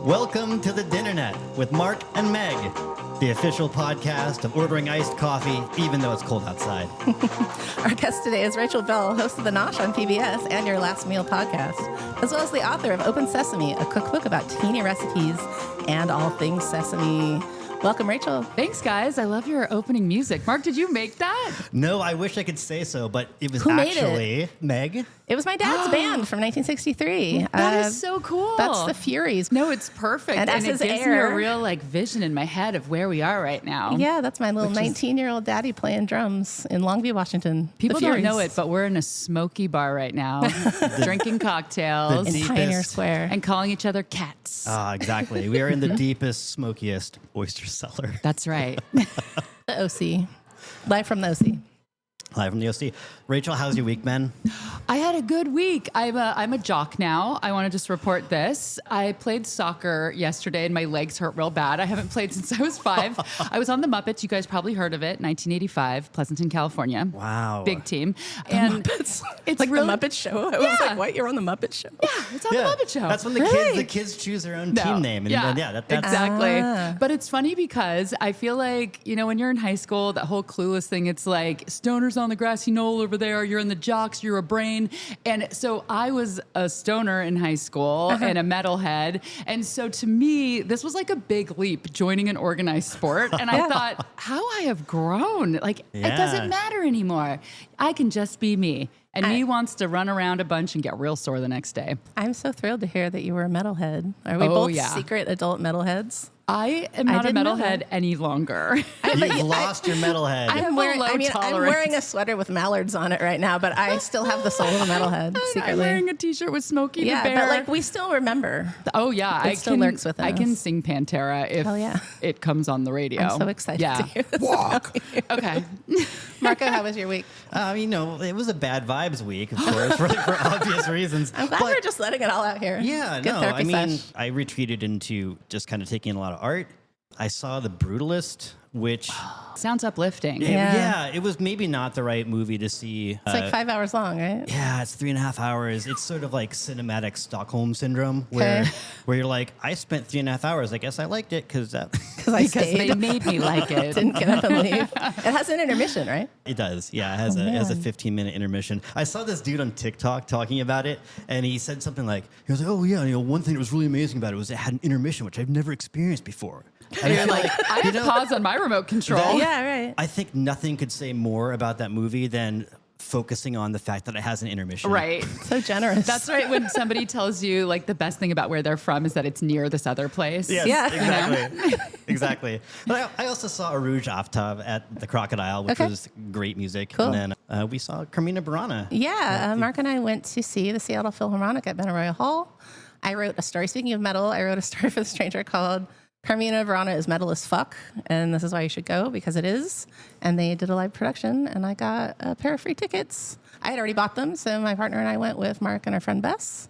Welcome to the Dinnernet with Mark and Meg, the official podcast of ordering iced coffee even though it's cold outside. Our guest today is Rachel Belle, host of the Nosh on PBS and Your Last Meal podcast, as well as the author of Open Sesame, a cookbook about teeny recipes and all things sesame. Welcome, Rachel. Thanks, guys. I love your opening music. Mark, did you make that? No, I wish I could say so, but it was Who made actually Meg. It was my dad's band from 1963. That is so cool. That's the Furies. No, it's perfect. And as it his gives me heir- a real vision in my head of where we are right now. Yeah, that's my little 19-year-old daddy playing drums in Longview, Washington. People don't know it, but we're in a smoky bar right now, drinking cocktails in Pioneer Square. and calling each other cats. Exactly. We are in the deepest, smokiest oyster cellar. That's right. The OC. Live from the OC. Live from the OC. Rachel, how's your week been? I had a good week. I'm a jock now. I want to just report this. I played soccer yesterday and my legs hurt real bad. I haven't played since I was 5. I was on the Muppets. You guys probably heard of it. 1985, Pleasanton, California. Wow. Big team. The And Muppets. it's Like really, the Muppet Show. I was like, what? You're on the Muppet Show? Yeah, it's on the Muppet Show. That's when the kids choose their own team name. And then, that's exactly. But it's funny because I feel like, when you're in high school, that whole Clueless thing, it's like stoners on the grassy knoll over there. You're in the jocks, you're a brain. And so I was a stoner in high school and a metalhead. And so to me, this was like a big leap joining an organized sport. And I thought, how I have grown. Like, it doesn't matter anymore. I can just be me. And me wants to run around a bunch and get real sore the next day. I'm so thrilled to hear that you were a metalhead. Are we both secret adult metalheads? I am not a metalhead any longer. You've lost your metalhead. I'm wearing a sweater with mallards on it right now, but I still have the soul of a metalhead secretly. I'm wearing a t-shirt with Smokey the Bear. But like we still remember. Oh yeah, It still lurks within I can us. sing Pantera if it comes on the radio. I'm so excited to hear this. Walk. Okay. Marco, how was your week? It was a bad vibes week, of course, for obvious reasons. I'm glad we're just letting it all out here. Yeah, Good therapy sesh. I retreated into just kind of taking in a lot of art. I saw The Brutalist, which Sounds uplifting. it was maybe not the right movie to see. It's like 5 hours long, right? Yeah, it's 3.5 hours. It's sort of like cinematic Stockholm syndrome, where you're like, I spent 3.5 hours. I guess I liked it because Because they made me like it. Didn't get up and leave. It has an intermission, right? It does. Yeah, it has a 15-minute intermission. I saw this dude on TikTok talking about it, and he said something like, oh yeah, one thing that was really amazing about it was it had an intermission, which I've never experienced before. And you're like, I have pause on my remote control. Yeah, right. I think nothing could say more about that movie than focusing on the fact that it has an intermission. Right. So generous. That's right. When somebody tells you like the best thing about where they're from is that it's near this other place. Yes, Yeah. exactly. Exactly. But I also saw Arouge Aftab at the Crocodile, which was great music. Cool. And then we saw Carmina Burana. Yeah, Mark and I went to see the Seattle Philharmonic at Benaroya Hall. I wrote a story. Speaking of metal, I wrote a story for The Stranger called Carmina Burana is Metal as Fuck, and this is why you should go, because it is. And they did a live production, and I got a pair of free tickets. I had already bought them, so my partner and I went with Mark and our friend Bess,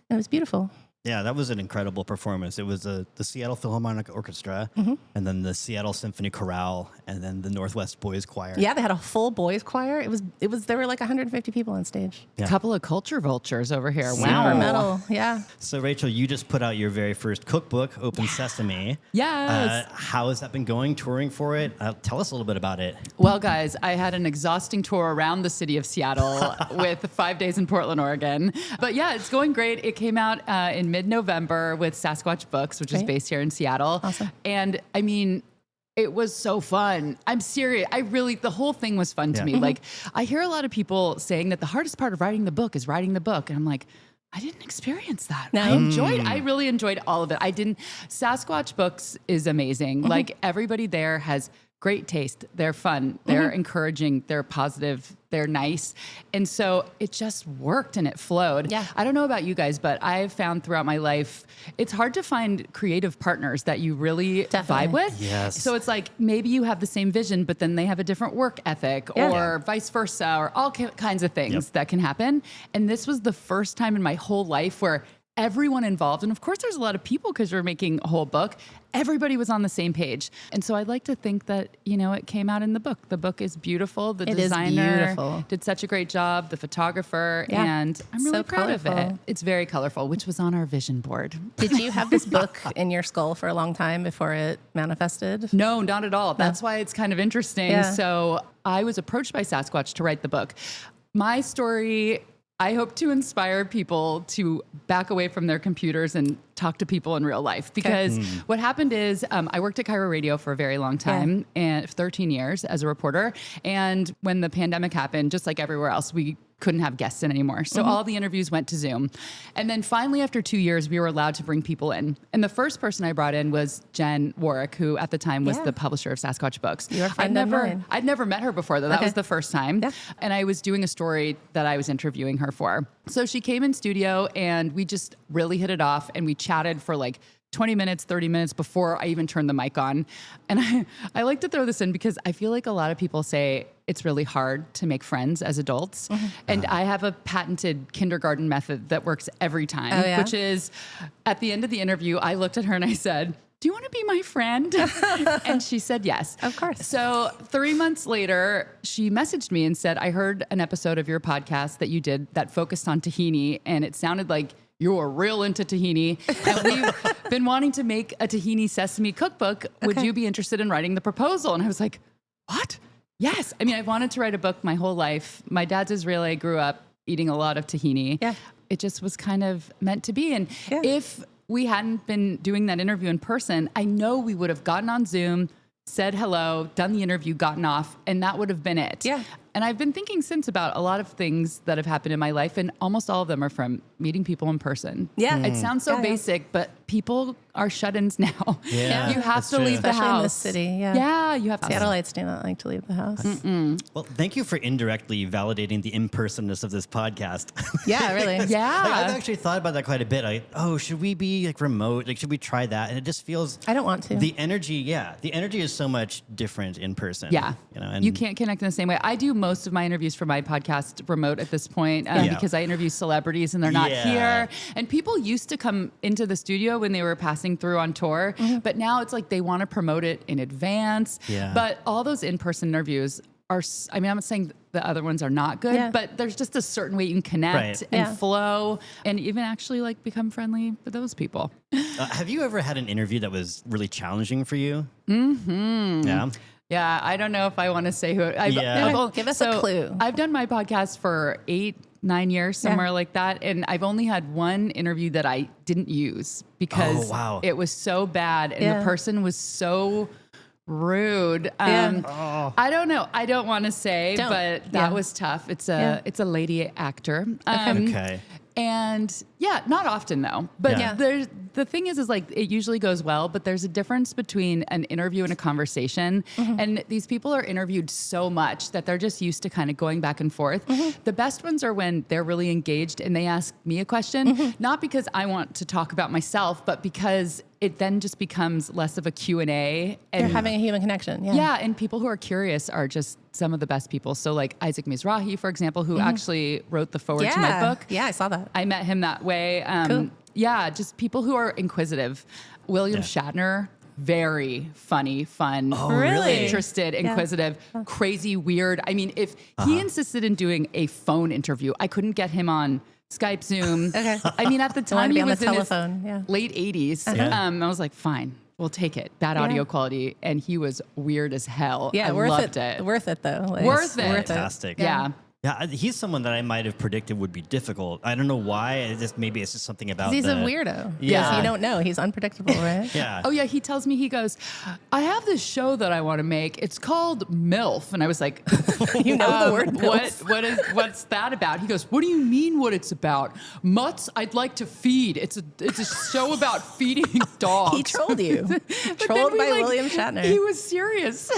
and it was beautiful. Yeah, that was an incredible performance. It was the Seattle Philharmonic Orchestra, and then the Seattle Symphony Chorale, and then the Northwest Boys Choir. Yeah, they had a full boys choir. It was. There were like 150 people on stage. A couple of culture vultures over here. Super Wow. metal. Yeah. So, Rachel, you just put out your very first cookbook, Open Sesame. Yes. How has that been going, touring for it? Tell us a little bit about it. Well, guys, I had an exhausting tour around the city of Seattle with 5 days in Portland, Oregon. But yeah, it's going great. It came out in mid-November with Sasquatch Books, which is based here in Seattle. Awesome. And I mean, it was so fun. I'm serious. The whole thing was fun to me. Like, I hear a lot of people saying that the hardest part of writing the book is writing the book. And I'm like, I didn't experience that. No. I really enjoyed all of it. Sasquatch Books is amazing. Like, everybody there has great taste. They're fun. They're encouraging. They're positive. They're nice. And so it just worked and it flowed. Yeah. I don't know about you guys, but I've found throughout my life, it's hard to find creative partners that you really vibe with. Yes. So it's like maybe you have the same vision, but then they have a different work ethic or vice versa, or all kinds of things that can happen. And this was the first time in my whole life where everyone involved, and of course there's a lot of people because you're making a whole book, everybody was on the same page. And so I'd like to think that, it came out in the book. The book is beautiful. The designer did such a great job, the photographer, and I'm really proud of it. It's very colorful, which was on our vision board. Did you have this book in your skull for a long time before it manifested? No, not at all. That's why it's kind of interesting. Yeah. So I was approached by Sasquatch to write the book. My story, I hope to inspire people to back away from their computers and talk to people in real life. Because what happened is I worked at Cairo Radio for a very long time, and 13 years as a reporter. And when the pandemic happened, just like everywhere else, we couldn't have guests in anymore. So all the interviews went to Zoom. And then finally, after 2 years, we were allowed to bring people in. And the first person I brought in was Jen Warwick, who at the time was the publisher of Sasquatch Books. You're a friend of mine. I'd never met her before, though. That was the first time. Yeah. And I was doing a story that I was interviewing her for. So she came in studio and we just really hit it off, and we chatted for like 20 minutes, 30 minutes before I even turned the mic on. And I like to throw this in because I feel like a lot of people say it's really hard to make friends as adults. And I have a patented kindergarten method that works every time, which is at the end of the interview, I looked at her and I said, "Do you want to be my friend?" And she said yes. Of course. So 3 months later, she messaged me and said, "I heard an episode of your podcast that you did that focused on tahini, and it sounded like you were real into tahini. And we've been wanting to make a tahini sesame cookbook. Would you be interested in writing the proposal?" And I was like, "What? Yes." I mean, I've wanted to write a book my whole life. My dad's Israeli. I grew up eating a lot of tahini. Yeah. It just was kind of meant to be. And if we hadn't been doing that interview in person, I know we would have gotten on Zoom, said hello, done the interview, gotten off, and that would have been it. Yeah. And I've been thinking since about a lot of things that have happened in my life, and almost all of them are from meeting people in person. Yeah. It sounds so basic, but people are shut-ins now. Yeah. You have to leave the house. Especially in this city. Yeah. Yeah. You have to. Seattleites do not like to leave the house. Well, thank you for indirectly validating the in-personness of this podcast. Yeah, really. Yeah. Like, I've actually thought about that quite a bit. Like, should we be like remote? Like, should we try that? And it just feels. I don't want to. The energy is so much different in person. Yeah. And you can't connect in the same way. I do most of my interviews for my podcast remote at this point because I interview celebrities and they're not here. And people used to come into the studio when they were passing through on tour, but now it's like they want to promote it in advance. Yeah. But all those in-person interviews are, I mean, I'm not saying the other ones are not good, but there's just a certain way you can connect and flow and even actually like become friendly with those people. Have you ever had an interview that was really challenging for you? Yeah. Yeah, I don't know if I want to say who. Give us a clue. I've done my podcast for 8-9 years, somewhere like that. And I've only had one interview that I didn't use because it was so bad and the person was so rude. I don't know. I don't want to say, but that was tough. It's a lady actor. Okay. And not often though. But there's the thing is like it usually goes well, but there's a difference between an interview and a conversation. And these people are interviewed so much that they're just used to kind of going back and forth. The best ones are when they're really engaged and they ask me a question, not because I want to talk about myself, but because it then just becomes less of a Q&A. And you're having a human connection. Yeah, and people who are curious are just some of the best people. So like Isaac Mizrahi, for example, who actually wrote the foreword to my book. Yeah, I saw that. I met him that way. Cool. Yeah, just people who are inquisitive. William Shatner, very funny, fun, really interested, inquisitive, crazy, weird. I mean, if he insisted in doing a phone interview, I couldn't get him on Skype, Zoom. I mean, at the time he was in his late 80s. I was like, fine, we'll take it. Bad audio quality. And he was weird as hell. Yeah, I loved it. Worth it though. Like, worth it. Fantastic. Yeah. Yeah, he's someone that I might have predicted would be difficult. I don't know why. Maybe it's just something about. He's a weirdo. Yeah, you don't know. He's unpredictable, right? Yeah. Oh yeah. He tells me, he goes, "I have this show that I want to make. It's called MILF," and I was like, "You know the word MILF? What's that about?" He goes, "What do you mean? What it's about? Mutts I'd like to feed. It's a show about feeding dogs." He trolled you. Trolled by William Shatner. He was serious.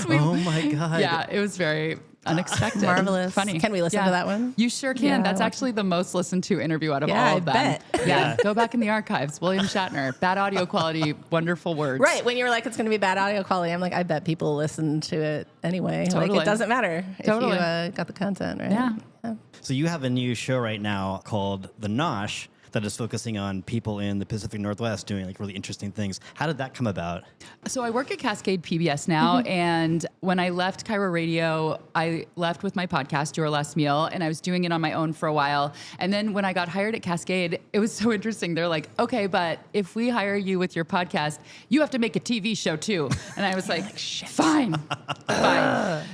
Oh my God. Yeah, it was very unexpected. Marvelous. Funny. Can we listen to that one? You sure can. Yeah, That's actually the most listened to interview out of all of them. I bet. Yeah. Go back in the archives. William Shatner. Bad audio quality, wonderful words. Right. When you were like, it's going to be bad audio quality, I'm like, I bet people listen to it anyway. Totally. Like, it doesn't matter if you Totally. got the content, right? Yeah. Yeah. So you have a new show right now called The Nosh that is focusing on people in the Pacific Northwest doing like really interesting things. How did that come about? So I work at Cascade PBS now, and when I left Cairo Radio, I left with my podcast, Your Last Meal, and I was doing it on my own for a while. And then when I got hired at Cascade, it was so interesting. They're like, okay, but if we hire you with your podcast, you have to make a TV show too. And I was like, fine.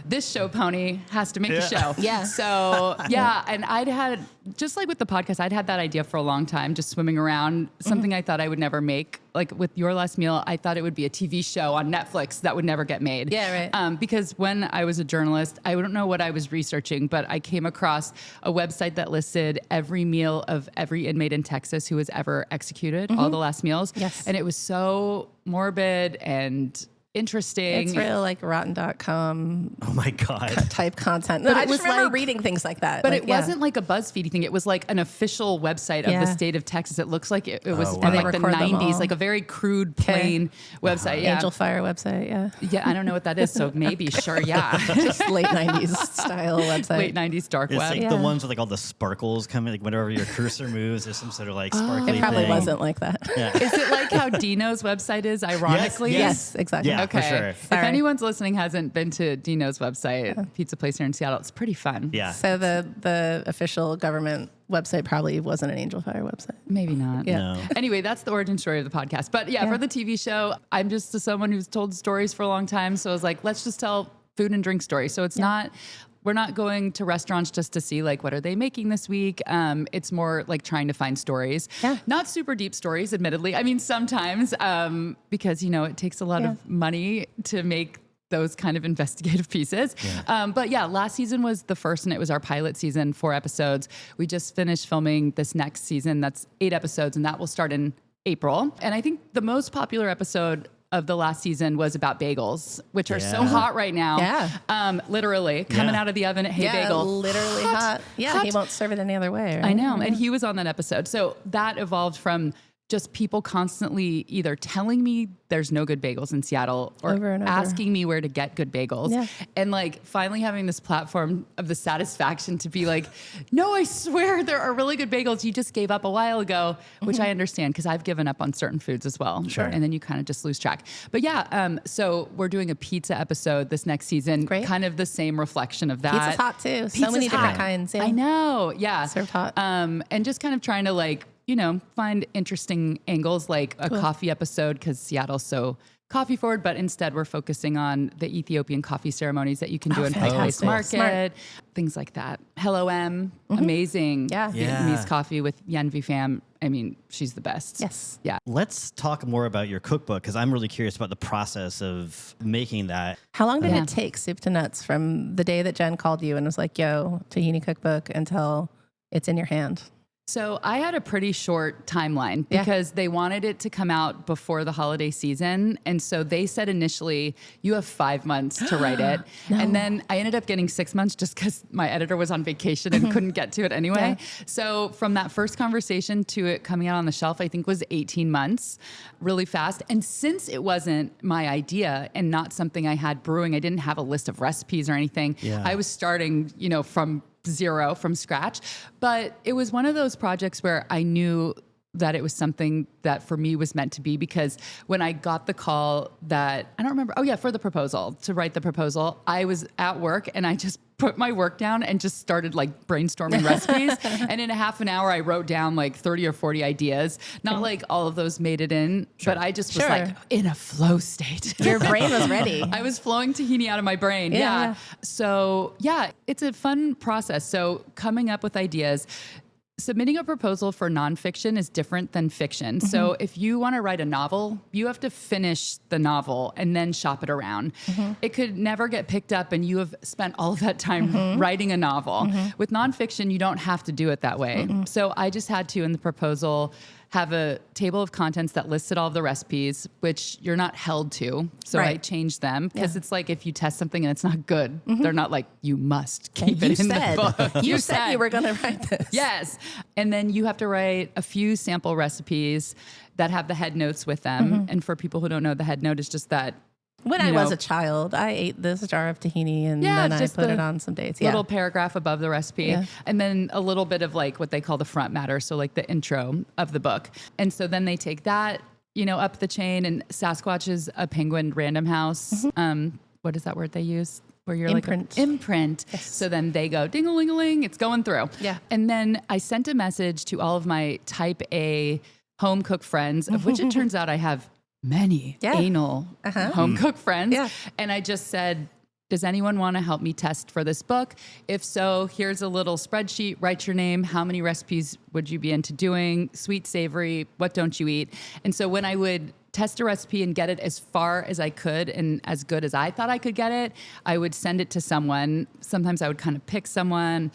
This show pony has to make a show. Yeah. So yeah, and I'd had, just like with the podcast, I'd had that idea for a long time, just swimming around, something I thought I would never make. Like with Your Last Meal, I thought it would be a TV show on Netflix that would never get made. Yeah, right. Because when I was a journalist, I don't know what I was researching, but I came across a website that listed every meal of every inmate in Texas who was ever executed, all the last meals. Yes. And it was so morbid and interesting. It's real like rotten.com Oh my God. type content. But I it just was remember like- reading things like that. But like, it wasn't like a BuzzFeedy thing. It was like an official website of Yeah. the state of Texas. It looks like it was Oh, from wow. And they like the record them 90s, all. like a very crude, plain website. Yeah. Angel Fire website. Yeah. Yeah, I don't know what that is. So maybe, sure, yeah. Just late 90s style website. Late 90s dark It's web. like Yeah. the ones with like all the sparkles coming, like whenever your cursor moves, there's some sort of like sparkly It probably thing. wasn't like that. Yeah. Is it like how Dino's website is, ironically? Yes, exactly. Yeah, Okay. for sure. If Sorry. anyone's listening hasn't been to Dino's website, pizza place here in Seattle, it's pretty fun. Yeah. So the official government website probably wasn't an Angel Fire website. Maybe not. Yeah. No. Anyway, that's the origin story of the podcast. But yeah, for the TV show, I'm just someone who's told stories for a long time. So I was like, let's just tell food and drink stories. So it's not, we're not going to restaurants just to see like, what are they making this week? It's more like trying to find stories. Yeah. Not super deep stories, admittedly. I mean, sometimes because, you know, it takes a lot of money to make those kind of investigative pieces. But yeah, last season was the first and it was our pilot season, 4 episodes. We just finished filming this next season. That's 8 episodes and that will start in April. And I think the most popular episode of the last season was about bagels, which are so Yeah. hot right now. Yeah. Literally coming Yeah. out of the oven at Hey Yeah, Bagel. literally hot. Yeah, Hot. he won't serve it any other way. Right? I know. And he was on that episode. So that evolved from just people constantly either telling me there's no good bagels in Seattle or Over and over. asking me where to get good bagels. Yeah. And like finally having this platform of the satisfaction to be like, no, I swear there are really good bagels. You just gave up a while ago, which I understand because I've given up on certain foods as well. Sure. And then you kind of just lose track. But yeah, so we're doing a pizza episode this next season. Great. Kind of the same reflection of that. Pizza's hot too. So Pizza's many different hot. kinds. Yeah. I know. Yeah. Served hot. And just kind of trying to like, you know, find interesting angles like a coffee episode because Seattle's so coffee forward, but instead we're focusing on the Ethiopian coffee ceremonies that you can do in Pike Place cool. Market, Smart. things like that. Hello M, amazing. Yeah. Yeah. Vietnamese coffee with Yen Vi Pham. I mean, she's the best. Yes. Yeah. Let's talk more about your cookbook because I'm really curious about the process of making that. How long did Yeah. it take, soup to nuts, from the day that Jen called you and was like, yo, tahini cookbook, until it's in your hand? So I had a pretty short timeline Yeah. because they wanted it to come out before the holiday season. And so they said initially, you have 5 months to write it. And then I ended up getting 6 months just because my editor was on vacation and couldn't get to it anyway. So from that first conversation to it coming out on the shelf, I think was 18 months, really fast. And since it wasn't my idea and not something I had brewing, I didn't have a list of recipes or anything. Yeah. I was starting, you know, from zero, from scratch. But it was one of those projects where I knew that it was something that for me was meant to be, because when I got the call that, I don't remember, for the proposal, to write the proposal, I was at work and I just put my work down and just started like brainstorming recipes. And in a half an hour, I wrote down like 30 or 40 ideas. Not like all of those made it in, but I just was like in a flow state. Your brain was ready. I was flowing tahini out of my brain. Yeah. So yeah, it's a fun process. So coming up with ideas. Submitting a proposal for nonfiction is different than fiction. So if you want to write a novel, you have to finish the novel and then shop it around. It could never get picked up and you have spent all of that time writing a novel. With nonfiction, you don't have to do it that way. So I just had to, in the proposal, have a table of contents that listed all of the recipes, which you're not held to. So I Right. changed them because it's like if you test something and it's not good, they're not like, you must keep it in the book. You said you were going to write this. Yes. And then you have to write a few sample recipes that have the head notes with them. And for people who don't know, the head note is just that When I was a child, I ate this jar of tahini and then I put it on some dates. Little paragraph above the recipe. Yeah. And then a little bit of like what they call the front matter. So like the intro of the book. And so then they take that, up the chain, and Sasquatch is a penguin random house. What is that word they use? Where you're Imprint. like imprint. Yes. So then they go ding-a-ling-a-ling, it's going through. Yeah. And then I sent a message to all of my type A home cook friends, of which it turns out I have many anal home cook friends. Yeah. And I just said, does anyone want to help me test for this book? If so, here's a little spreadsheet. Write your name. How many recipes would you be into doing? Sweet, savory, what don't you eat? And so when I would test a recipe and get it as far as I could and as good as I thought I could get it, I would send it to someone. Sometimes I would kind of pick someone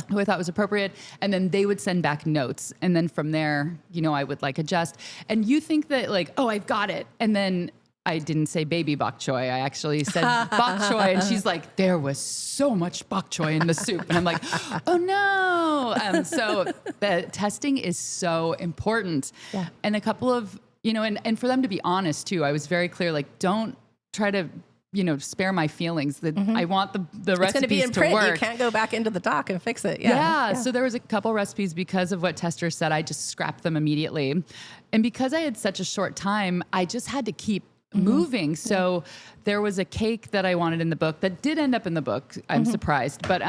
who I thought was appropriate, and then they would send back notes. And then from there, I would like adjust. And you think that like, oh, I've got it. And then I didn't say baby bok choy. I actually said bok choy. And she's like, there was so much bok choy in the soup. And I'm like, oh no. So the testing is so important. Yeah. And a couple of, and for them to be honest too, I was very clear, like, don't try to, spare my feelings. That I want the recipes to be in to print. work. You can't go back into the doc and fix it. Yeah. So there was a couple recipes because of what testers said. I just scrapped them immediately. And because I had such a short time, I just had to keep moving. So there was a cake that I wanted in the book that did end up in the book. I'm surprised. But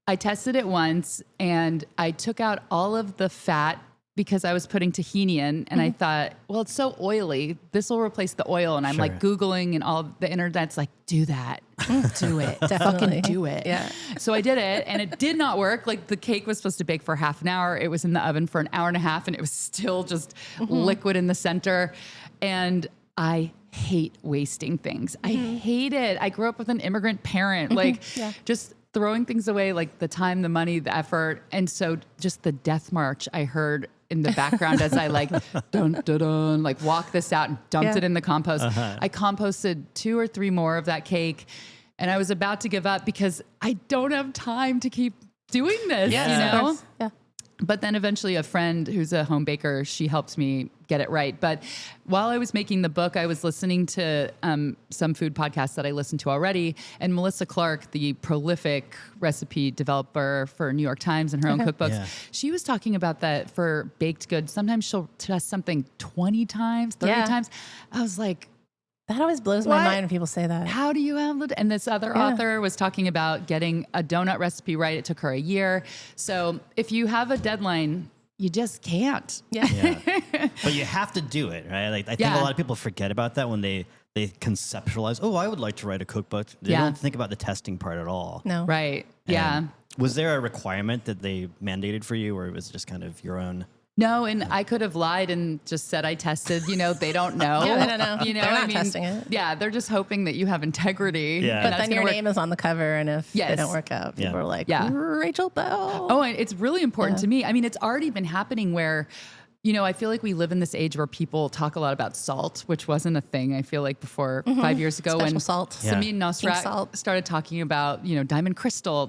I tested it once and I took out all of the fat because I was putting tahini in, and I thought, well, it's so oily. This will replace the oil. And I'm like Googling, and all the internet's like, do that. Do it. Fucking do it. Yeah. So I did it, and it did not work. Like, the cake was supposed to bake for half an hour. It was in the oven for an hour and a half, and it was still just liquid in the center. And I hate wasting things. I hate it. I grew up with an immigrant parent, like just throwing things away, like the time, the money, the effort. And so just the death march I heard in the background as I like, dun, dun, dun, like walked this out and dumped it in the compost. I composted 2 or 3 more of that cake, and I was about to give up because I don't have time to keep doing this, Yeah. But then eventually a friend who's a home baker, she helped me get it right. But while I was making the book, I was listening to some food podcasts that I listened to already. And Melissa Clark, the prolific recipe developer for New York Times and her own cookbooks, she was talking about that for baked goods. Sometimes she'll test something 20 times, 30 times. I was like, that always blows my mind when people say that. How do you have it? And this other author was talking about getting a donut recipe right. It took her a year. So if you have a deadline, you just can't. But you have to do it, right? Like, I think a lot of people forget about that when they conceptualize, oh, I would like to write a cookbook. They don't think about the testing part at all. No. Right. And was there a requirement that they mandated for you, or it was just kind of your own? No, and I could have lied and just said I tested. They don't know. They don't know. They're not testing it. Yeah, they're just hoping that you have integrity. Yeah. But then your name is on the cover, and if they don't work out, people are like, Rachel Belle. Oh, and it's really important to me. I mean, it's already been happening where, I feel like we live in this age where people talk a lot about salt, which wasn't a thing, I feel like, before 5 years ago. Special when salt. Samin Nosrat started talking about, diamond crystal.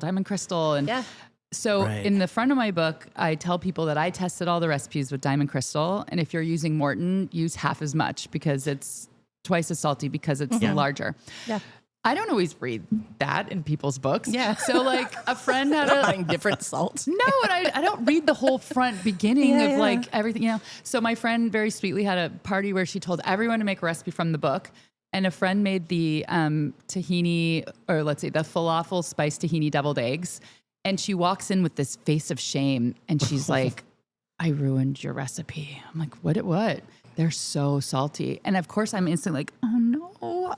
And so in the front of my book, I tell people that I tested all the recipes with diamond crystal. And if you're using Morton, use half as much because it's twice as salty because it's larger. Yeah. I don't always read that in people's books. Yeah. So like a friend had buying different salt. No, and I don't read the whole front beginning of like everything, So my friend very sweetly had a party where she told everyone to make a recipe from the book. And a friend made the tahini, or let's say the falafel spiced tahini deviled eggs. And she walks in with this face of shame, and she's like, I ruined your recipe. I'm like, what? They're so salty. And of course I'm instantly like, oh no,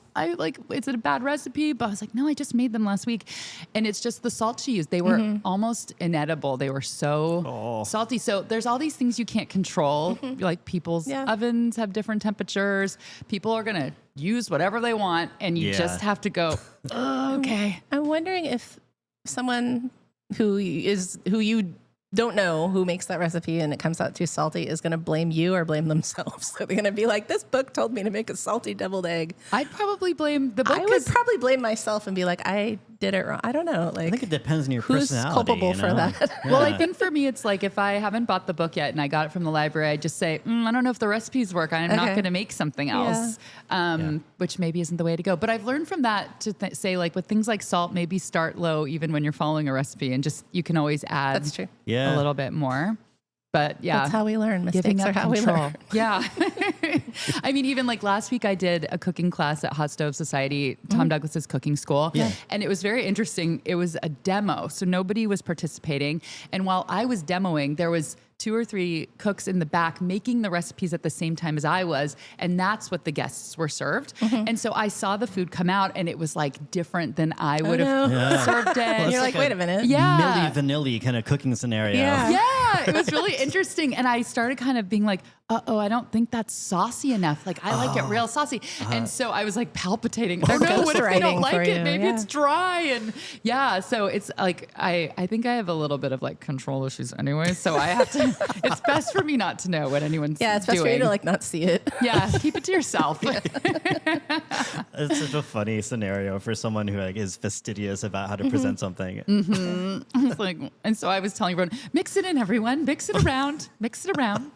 is it a bad recipe? But I was like, no, I just made them last week. And it's just the salt she used. They were almost inedible. They were so salty. So there's all these things you can't control. Like people's ovens have different temperatures. People are going to use whatever they want. And you just have to go, okay. I'm wondering if someone who you don't know who makes that recipe and it comes out too salty is going to blame you or blame themselves. So they're going to be like, this book told me to make a salty deviled egg. I'd probably blame the book. I would probably blame myself and be like, I did it wrong. I don't know. Like, I think it depends on your who's personality. culpable for that? Yeah. Well, I think for me, it's like if I haven't bought the book yet and I got it from the library, I just say, I don't know if the recipes work. I'm not going to make something else, which maybe isn't the way to go. But I've learned from that to say, like, with things like salt, maybe start low even when you're following a recipe, and just you can always add That's true. a little bit more. But yeah, that's how we learn. Giving Mistakes up are how control. we learn. Yeah. I mean, even like last week I did a cooking class at Hot Stove Society, Tom Douglas's cooking school. Yeah. And it was very interesting. It was a demo. So nobody was participating. And while I was demoing, there was 2 or 3 cooks in the back making the recipes at the same time as I was. And that's what the guests were served. And so I saw the food come out and it was like different than I would have served it. And you're like, wait a minute. Yeah. Milli Vanilli kind of cooking scenario. Yeah. Yeah, it was really interesting. And I started kind of being like, I don't think that's saucy enough. Like, I like it real saucy. And so I was like palpitating. I don't know, what if they don't like it? Maybe it's dry. And so it's like, I think I have a little bit of like control issues anyway. So I have to, it's best for me not to know what anyone's doing. Yeah, it's best for you to like not see it. Yeah, keep it to yourself. It's such a funny scenario for someone who like is fastidious about how to present something. It's like, and so I was telling everyone, mix it in, everyone. Mix it around. Mix it around.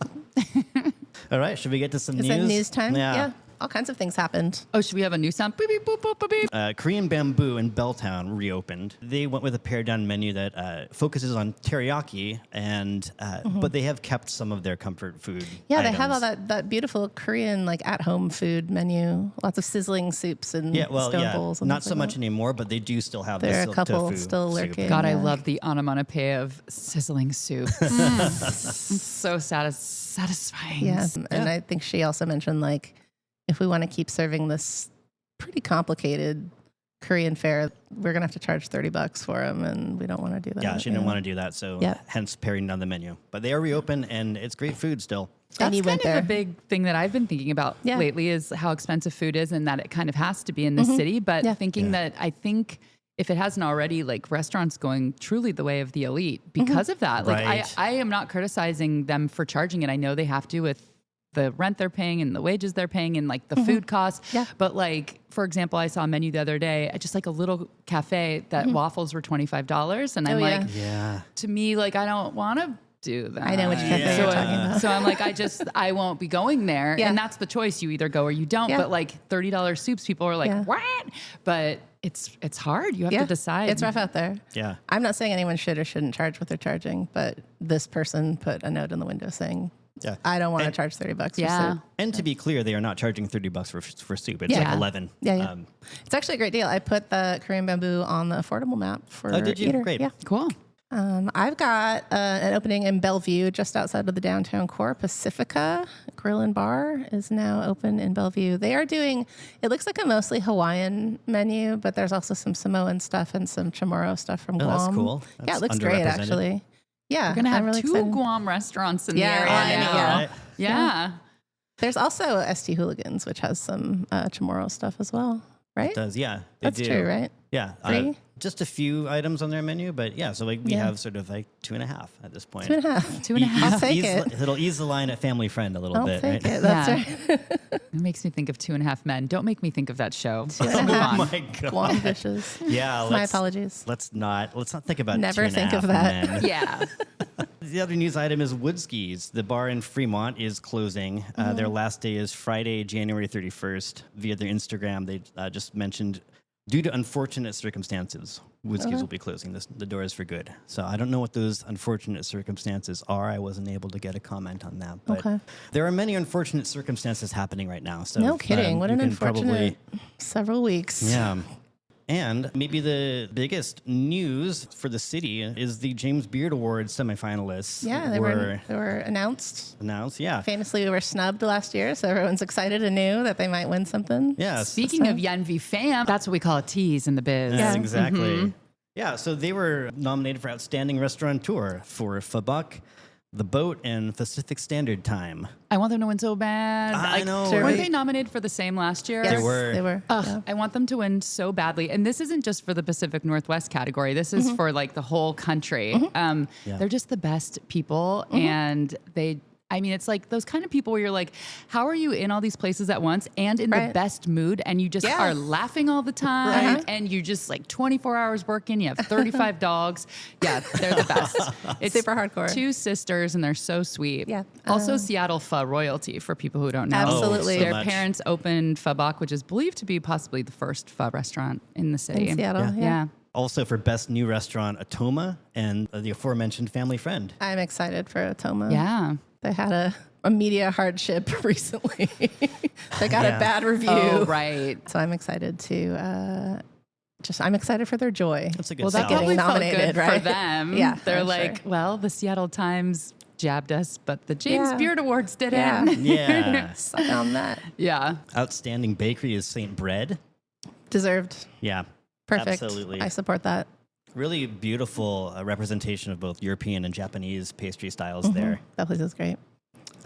All right, should we get to some Is news? it news time? Yeah. All kinds of things happened. Oh, should we have a new sound? Beep, beep, boop, boop, boop, beep. Korean Bamboo in Belltown reopened. They went with a pared-down menu that focuses on teriyaki, and but they have kept some of their comfort food. Yeah, they have items. all that beautiful Korean like at-home food menu. Lots of sizzling soups and stone bowls. And not things so like much that. anymore, but they do still have There are the a couple tofu still soup. lurking. God, I Yeah. love the onomatopoeia of sizzling soup. It's so satisfying. Yes, and I think she also mentioned like if we want to keep serving this pretty complicated Korean fare, we're gonna have to charge $30 for them, and we don't want to do that. Yeah, she didn't want to do that, so Yep. hence paring down the menu. But they are reopened, and it's great food still. And That's you kind went of there. a big thing that I've been thinking about Yeah. lately is how expensive food is and that it kind of has to be in this city. But thinking that I think if it hasn't already, like restaurants going truly the way of the elite because of that. Like Right. I am not criticizing them for charging it. I know they have to with the rent they're paying and the wages they're paying and like the food costs. Yeah. But like, for example, I saw a menu the other day at just like a little cafe that waffles were $25. And I'm Oh, yeah. like, Yeah. to me, like, I don't want to do that. I know which cafe you're talking about. So I'm like, I won't be going there. Yeah. And that's the choice. You either go or you don't. Yeah. But like $30 soups, people are like, Yeah. what? But it's hard. You have to decide. It's rough out there. Yeah. I'm not saying anyone should or shouldn't charge what they're charging, but this person put a note in the window saying, Yeah. I don't want to And- charge $30 Yeah. for soup. And to be clear, they are not charging $30 for soup. It's Yeah. like 11. Yeah. It's actually a great deal. I put the Korean Bamboo on the affordable map for Oh, did you? Eater. Great. Yeah. Cool. I've got an opening in Bellevue, just outside of the downtown core. Pacifica Grill and Bar is now open in Bellevue. They are doing, it looks like a mostly Hawaiian menu, but there's also some Samoan stuff and some Chamorro stuff from Oh, Guam. that's cool. Yeah, That's it looks great, underrepresented. actually. Yeah. We're going to have I'm really 2 excited. Guam restaurants in Yeah, the area I know. now. Right. Yeah. There's also ST Hooligans, which has some Chamorro stuff as well, right? It does, yeah. They That's do. true, right? Yeah. 3? Just a few items on their menu, but yeah, so like we Yeah. have sort of like 2.5 at this point. 2.5. 2.5. I'll take it. It'll ease the line at Family Friend a little I'll bit, take right? it. That's Yeah. right. It makes me think of 2.5 Men. Don't make me think of that show. Let's and a move half. on. Oh my God. Guam dishes. Yeah. My apologies. Let's not think about Never 2.5 think of that. men. Yeah. The other news item is Woodski's. The bar in Fremont is closing. Their last day is Friday, January 31st. Via their Instagram, they just mentioned, due to unfortunate circumstances, Woodski's will be closing the doors for good. So I don't know what those unfortunate circumstances are. I wasn't able to get a comment on that. But Okay. there are many unfortunate circumstances happening right now. So No kidding. What you an can unfortunate several weeks. Yeah. And maybe the biggest news for the city is the James Beard Awards semifinalists. Yeah, they were announced. announced. Yeah. Famously, we were snubbed last year, so everyone's excited and knew that they might win something. Yeah. Speaking of Yen v Fam, that's what we call a tease in the biz. Yeah, Yeah. exactly. Yeah, so they were nominated for Outstanding Restaurateur for Fabuk, The Boat, and Pacific Standard Time. I want them to win so bad. I know, Weren't right? they nominated for the same last year? Yes, They were. They were. Ugh, Yeah. I want them to win so badly. And this isn't just for the Pacific Northwest category. This is for like the whole country. Yeah. They're just the best people. And I mean, it's like those kind of people where you're like, how are you in all these places at once and in the best mood? And you just are laughing all the time. And you just like 24 hours working. You have 35 dogs. Yeah, they're the best. It's super hardcore. 2 sisters and they're so sweet. Yeah. Also Seattle Pho royalty for people who don't know. Absolutely. so Their much. parents opened Pho Bok, which is believed to be possibly the first pho restaurant in the city. In Seattle, Yeah. Also for best new restaurant, Atoma, and the aforementioned Family Friend. I'm excited for Atoma. Yeah. They had a media hardship recently. They got a bad review. Oh, right. So I'm excited to I'm excited for their joy. That's a good Well, that sell. probably felt nominated, good right? for them. Yeah, They're I'm like, sure. well, the Seattle Times jabbed us, but the James Beard Awards didn't. Yeah. Yeah. Suck on that. Yeah. Outstanding bakery is St. Bread. Deserved. Yeah. Perfect. Absolutely. I support that. Really beautiful representation of both European and Japanese pastry styles there. That place is great.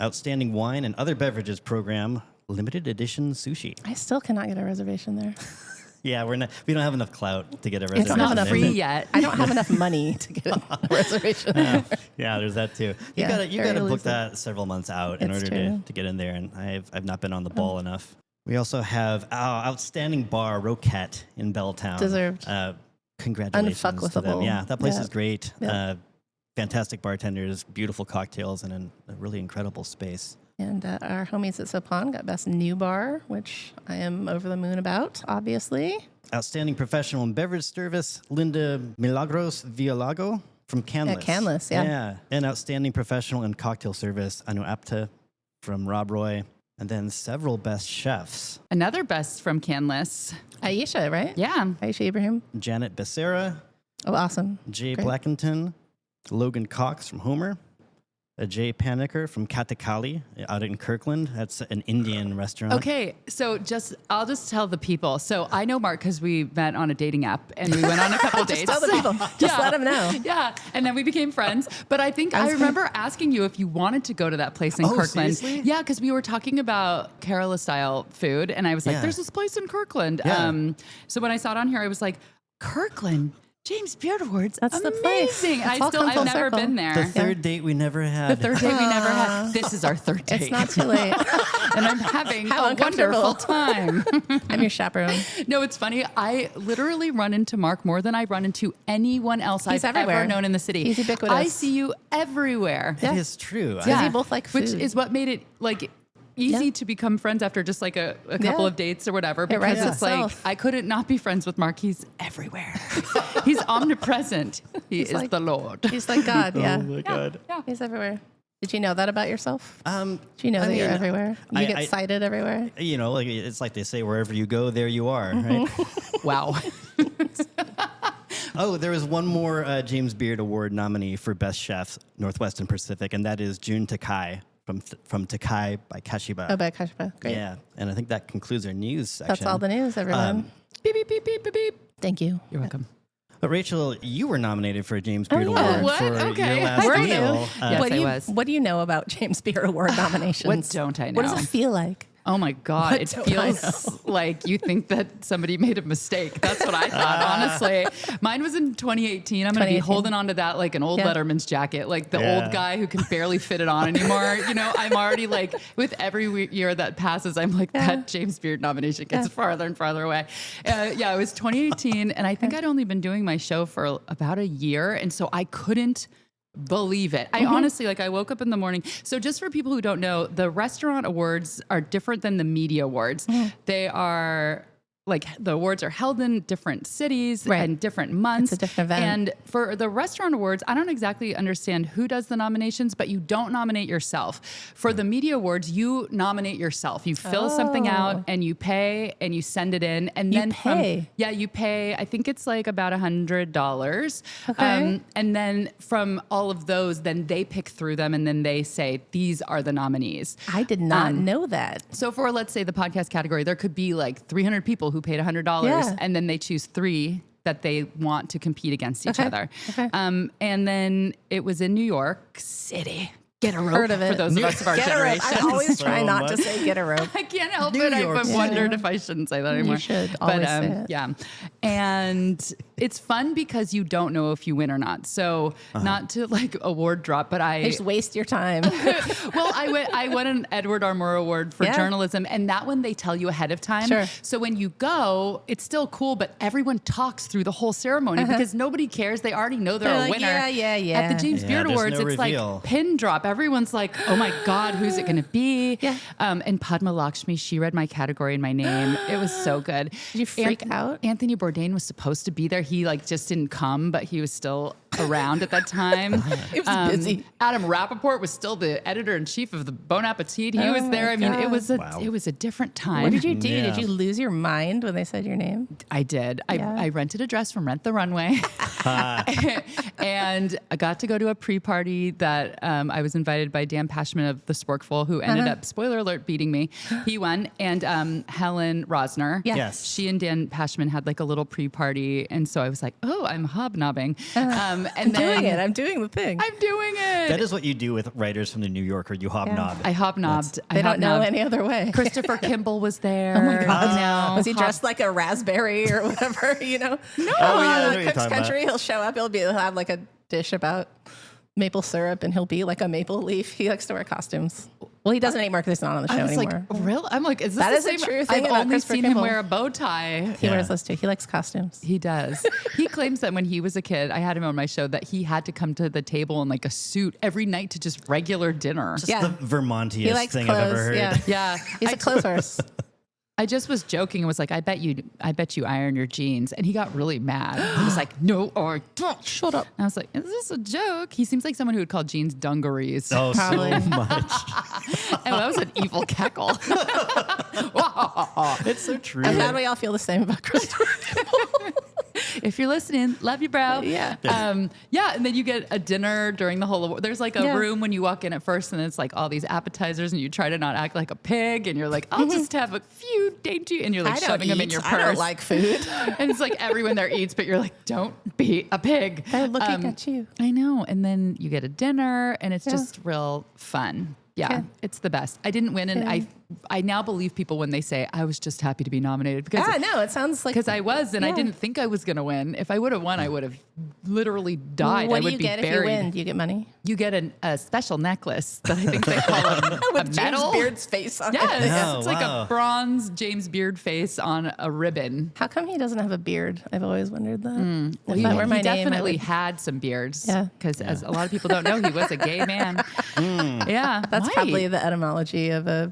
Outstanding wine and other beverages program, limited edition sushi. I still cannot get a reservation there. Yeah, we don't have enough clout to get a reservation. It's not Not there. free yet. I don't have enough money to get a reservation there. Yeah, there's that too. You Yeah, gotta very book elusive. that several months out in It's order true. to get in there, and I've not been on the ball enough. We also have outstanding bar Roquette in Belltown. Deserved. Congratulations to them. Unfuckwithable. Yeah, that place Yeah. is great. Yeah. Fantastic bartenders, beautiful cocktails, and a really incredible space. And our homies at Sopon got best new bar, which I am over the moon about, obviously. Outstanding professional and beverage service, Linda Milagros Villalago from Canlis. Canlis, yeah. Yeah. And outstanding professional and cocktail service, Anu Apta from Rob Roy. And then several best chefs, Another best from Canlis. Aisha, right? Yeah. Aisha Ibrahim. Janet Becerra, Oh, awesome. Jay Great. Blackington, Logan Cox from Homer, Jay Paniker from Katakali out in Kirkland. That's an Indian restaurant. Okay, so I'll just tell the people. So I know Mark because we met on a dating app and we went on a couple dates. Tell the people. Just let them know. Yeah, and then we became friends. But I think I remember asking you if you wanted to go to that place in Oh, Kirkland. seriously? Yeah, because we were talking about Kerala style food, and I was like, Yeah. "There's this place in Kirkland." Yeah. So when I saw it on here, I was like, "Kirkland." James Beard Awards. That's the place. Amazing. It's all come I've full never circle. been there. The third date we never had. The third date we never had. This is our third date. It's not too late. And I'm having How a uncomfortable. wonderful time. I'm your chaperone. No, it's funny. I literally run into Mark more than I run into anyone else He's I've everywhere. ever known in the city. He's ubiquitous. I see you everywhere. It is true. Yeah. we both like Which food. is what made it like easy Yeah. to become friends after just like a couple Yeah. of dates or whatever. Because writes it's like itself. I couldn't not be friends with Mark. He's everywhere. He's omnipresent. He is like- the Lord. He's like God, yeah. Oh my God. Yeah. He's everywhere. Did you know that about yourself? Um, Do you know I that you're mean, everywhere? You I- get I- cited everywhere? You know, like it's like they say, wherever you go, there you are, right? Wow. Oh, there was one more James Beard Award nominee for Best Chef, Northwest and Pacific, and that is June Takai from Takai by Kashiba. Oh, by Kashba. Great. Yeah, and I think that concludes our news section. That's all the news, everyone. Beep, beep, beep, beep, beep, beep. Thank you. You're welcome. But Rachel, you were nominated for a James Beard yeah. Award What? for Okay. your last Were you? meal. Yes, what, do I you was. what do you know about James Beard Award nominations? What don't I What does know? it feel like? Oh my God. What It don't I feels like you think that somebody made a mistake. That's what I thought, honestly. Mine was in 2018. I'm going to be 2018. holding on to that like an old Yeah. Letterman's jacket, like the Yeah. old guy who can barely fit it on anymore. You know, I'm already like, with every year that passes, I'm like, that James Beard nomination gets farther and farther away. Yeah, it was 2018. And I think I'd only been doing my show for about a year. And so I couldn't believe it. I honestly, like, I woke up in the morning. So just for people who don't know, the restaurant awards are different than the media awards. They are like the awards are held in different cities Right. and different months. It's a different event. And for the restaurant awards, I don't exactly understand who does the nominations, but you don't nominate yourself. For the media awards, you nominate yourself. You fill something out and you pay and you send it in. And You then pay? you pay, I think it's like about $100. Okay. And then from all of those, then they pick through them and then they say, these are the nominees. I did not know that. So for, let's say, the podcast category, there could be like 300 people who paid $100 Yeah. and then they choose 3 that they want to compete against each Okay. other. Okay. And then it was in New York City. Get a rope Heard of for it. those of us of our Get a rope. generation. I always So try not to much. say get a rope. I can't help New it. York I've City. wondered if I shouldn't say that anymore. should But always say it. yeah. And it's fun because you don't know if you win or not. So not to like award drop, but They just waste your time. well, I won an Edward R. Murrow Award for journalism, and that one they tell you ahead of time. Sure. So when you go, it's still cool, but everyone talks through the whole ceremony because nobody cares. They already know they're a like, winner. yeah. At the James Beard there's Awards, no it's reveal. like pin drop. Everyone's like, oh my God, who's it going to be? Yeah. And Padma Lakshmi, she read my category and my name. It was so good. Did you freak out? Anthony Bourdain was supposed to be there. He like just didn't come, but he was still around at that time. He was busy. Adam Rappaport was still the editor-in-chief of the Bon Appetit. He was there. I mean, it was a different time. What did you do? Yeah. Did you lose your mind when they said your name? I did. I rented a dress from Rent the Runway. And I got to go to a pre-party that I was invited by Dan Pashman of The Sporkful, who ended up, spoiler alert, beating me. He won. And Helen Rosner. Yes. She and Dan Pashman had like a little pre-party. And so I was like, oh, I'm hobnobbing. And I'm doing it. I'm doing the thing. I'm doing it. That is what you do with writers from the New Yorker. You hobnob. I hobnobbed. They don't know any other way. Christopher Kimball was there. Oh my God. You know, Was he dressed like a raspberry or whatever, you know? Oh, yeah, I know what Like you're Cook's talking Country, about. he'll show up, he'll have like a dish about maple syrup and he'll be like a maple leaf. He likes to wear costumes. Well, he doesn't anymore because he's not on the show I was anymore. like, really? I'm like, is this That the is a same? true thing I've about only Christopher seen Kimball. him wear a bow tie. He wears those too. He likes costumes. He does. He claims that when he was a kid, I had him on my show, that he had to come to the table in like a suit every night to just regular dinner. Just Yeah. the Vermontiest He likes thing clothes. I've ever heard. Yeah. Yeah. He's a clothes horse. I just was joking and was like, I bet you iron your jeans. And he got really mad. He was like, no, or don't. Shut up. And I was like, is this a joke? He seems like someone who would call jeans dungarees. Oh, Probably. so much. And that was an evil cackle. It's so true. I'm glad we all feel the same about Christopher Kimball. If you're listening, love you, bro. Yeah. Yeah. And then you get a dinner during the whole award. There's like a Yeah. room when you walk in at first, and it's like all these appetizers, and you try to not act like a pig, and you're like, I'll just have a few dainty, and you're like shoving them in your purse. I don't like food. And it's like everyone there eats, but you're like, don't be a pig. They're looking at you. I know. And then you get a dinner, and it's just real fun. Yeah, Yeah. it's the best. I didn't win, and I now believe people when they say I was just happy to be nominated because No, it sounds like because I was, and I Yeah. didn't think I was going to win. If I would have won, I would have literally died. What I do would you be get buried. if you win? Do you get money? You get a special necklace that I think they call a With medal. James Beard's face on Yes, it. Oh, it's like wow. a bronze James Beard face on a ribbon. How come he doesn't have a beard? I've always wondered that. If He, that were my he name, I definitely would- had some beards. Yeah. Because as a lot of people don't know, he was a gay man. Yeah. That's Why? probably the etymology of the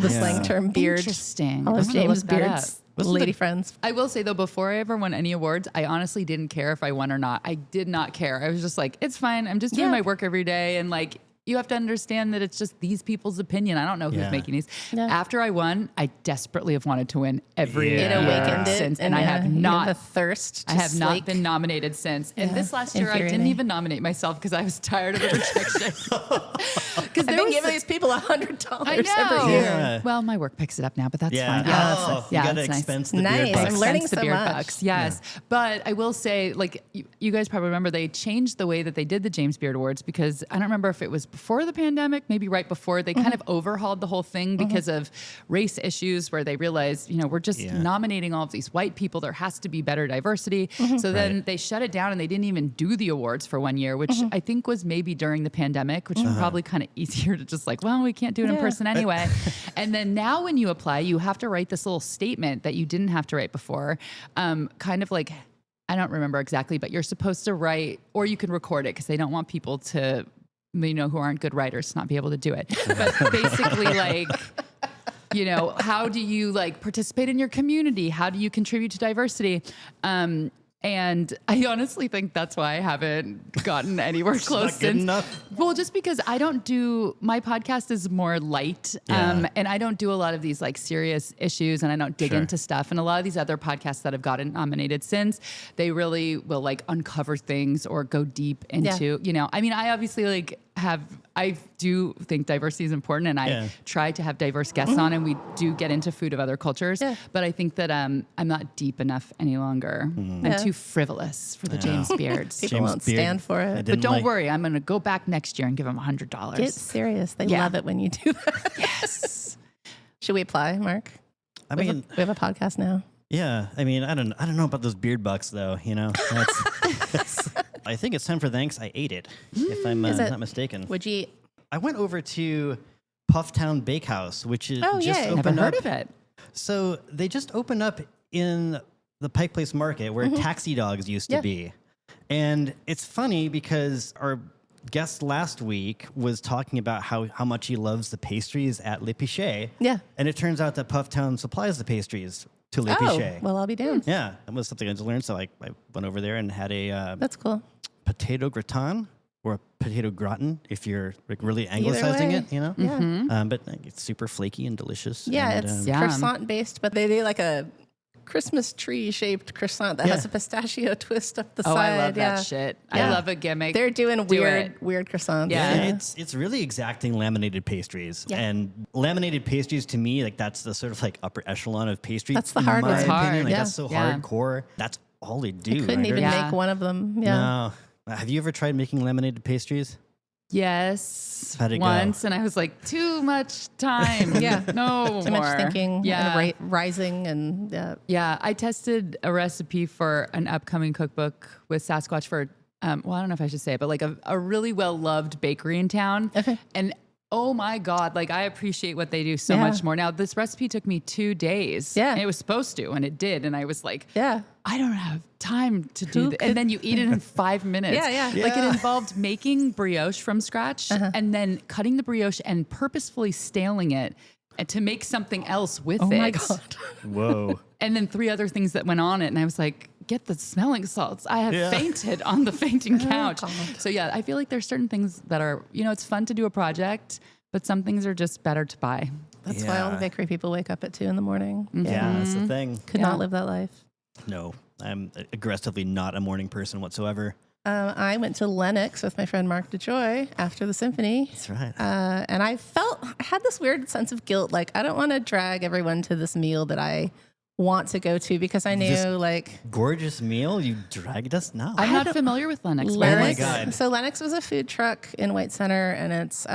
slang term beard. Interesting. All I'm of gonna James look that Beard's up. lady friends. I will say though, before I ever won any awards, I honestly didn't care if I won or not. I did not care. I was just like, it's fine. I'm just doing Yeah. my work every day. And like, you have to understand that it's just these people's opinion. I don't know who's Yeah. making these. Yeah. After I won, I desperately have wanted to win every Yeah. It year awakened it, since, and I have you not. the thirst. I have not been nominated since. And Yeah. this last year, I didn't Infuriating. even nominate myself because I was tired of the rejection. Because I've been giving these people $100 I know. every year. Yeah. Well, my work picks it up now, but that's Yeah. fine. Yeah, Oh, that's you yeah, gotta that's nice. expense the Nice. beard I'm bucks. learning Expense the so beard much. bucks. Yes. But I will say, like, you guys probably remember they changed the way that they did the James Beard Awards because I don't remember if it was before the pandemic, maybe right before. They kind of overhauled the whole thing because of race issues where they realized, we're just nominating all of these white people. There has to be better diversity. So then they shut it down and they didn't even do the awards for 1 year, which I think was maybe during the pandemic, which was probably kind of easier to just like, well, we can't do it in person anyway. And then now when you apply, you have to write this little statement that you didn't have to write before. Kind of like, I don't remember exactly, but you're supposed to write, or you can record it because they don't want people to, who aren't good writers to not be able to do it. But basically like, how do you like participate in your community? How do you contribute to diversity? And I honestly think that's why I haven't gotten anywhere close not good since. enough? Well, just because I don't do, my podcast is more light, Yeah. and I don't do a lot of these like serious issues, and I don't dig Sure. into stuff. And a lot of these other podcasts that have gotten nominated since, they really will like uncover things or go deep into, I obviously like I do think diversity is important, and I try to have diverse guests on, and we do get into food of other cultures. Yeah. But I think that I'm not deep enough any longer. I'm too frivolous for the James Beards. People James won't Beard. stand for I it. But didn't don't like- worry, I'm going to go back next year and give them $100. Get serious. They Yeah. love it when you do that. Yes. Should we apply, Mark? I We mean, have a podcast now. Yeah, I mean, I don't know about those beard bucks though. You know, I think it's time for thanks. I ate it, if I'm not mistaken. Would you eat? I went over to Pufftown Bakehouse, which is just yay. opened Never heard up. of it. So they just opened up in the Pike Place Market where Taxi Dogs used to be. And it's funny because our guest last week was talking about how much he loves the pastries at Le Pichet. Yeah. And it turns out that Pufftown supplies the pastries to Le Pichet. Well, I'll be down. Yeah, that was something I just learned. So I went over there and had a That's cool. potato gratin or a potato gratin if you're like really anglicizing way. it, you know? Yeah. But like, it's super flaky and delicious. Yeah, and, it's Yum. croissant based, but they do like a Christmas tree shaped croissant that has a pistachio twist up the Oh, side. I love that shit. Yeah. I love a gimmick. They're doing Do weird croissants. Yeah. It's really exacting laminated pastries. Yeah. And laminated pastries to me, like that's the sort of like upper echelon of pastry. That's the in hard my one. It's opinion. hard. Like Yeah. that's so Yeah. hardcore. That's all they do. Couldn't right? even Yeah. make one of them. Yeah. No. Have you ever tried making laminated pastries? Yes, How'd it go? once, and I was like, too much time. Yeah. No Too more. much thinking Yeah. and rising and Yeah, I tested a recipe for an upcoming cookbook with Sasquatch for, well, I don't know if I should say it, but like a really well-loved bakery in town. Okay. And oh my God, like I appreciate what they do so Yeah. much more. Now, this recipe took me 2 days. Yeah. And it was supposed to, and it did. And I was like, yeah. I don't have time to do Who that. could- And then you eat it in 5 minutes. Yeah. Like it Yeah. involved making brioche from scratch and then cutting the brioche and purposefully staling it and to make something else with Oh it. my God. Whoa. And then 3 other things that went on it. And I was like, get the smelling salts. I have fainted on the fainting couch. God. So yeah, I feel like there's certain things that are, it's fun to do a project, but some things are just better to buy. That's why all the Yeah. bakery people wake up at 2 a.m. Yeah, that's the thing. Could Yeah. not live that life. No, I'm aggressively not a morning person whatsoever. I went to Lenox with my friend Mark DeJoy after the symphony. That's right. And I had this weird sense of guilt. Like, I don't want to drag everyone to this meal that I want to go to because I knew This- like Gorgeous meal? You dragged us? No. I'm not familiar with Lennox. my Lennox. God. So Lennox was a food truck in White Center, and it's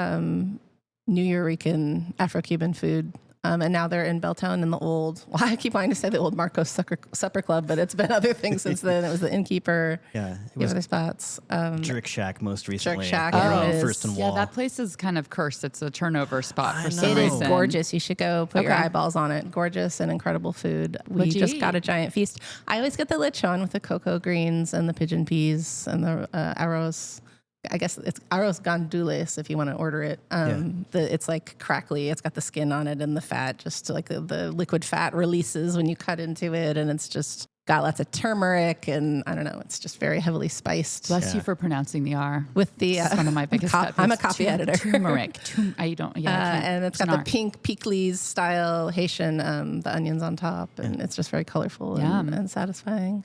Nuyorican Afro-Cuban food. And now they're in Belltown in the old, well, I keep wanting to say the old Marcos Supper Club, but it's been other things since then. It was the Innkeeper. Yeah, it The was other spots. Jerk Shack most recently. Shack, on it is. First and Yeah, Wall. that place is kind of cursed. It's a turnover spot I for know. some It is reason. gorgeous. You should go put your Okay. eyeballs on it. Gorgeous and incredible food. We What'd you just eat? got a giant feast. I always get the lechon with the cocoa greens and the pigeon peas and the arroz. I guess it's arroz gandules if you want to order it. It's like crackly. It's got the skin on it and the fat, just like the liquid fat releases when you cut into it. And it's just got lots of turmeric and I don't know. It's just very heavily spiced. Bless you for pronouncing the R. With the It's one of my biggest pet I'm a peeves. copy editor. Turmeric. I don't. Yeah, I can't. And it's got an the R. pink pickles style Haitian, the onions on top, and it's just very colorful Yum. and satisfying.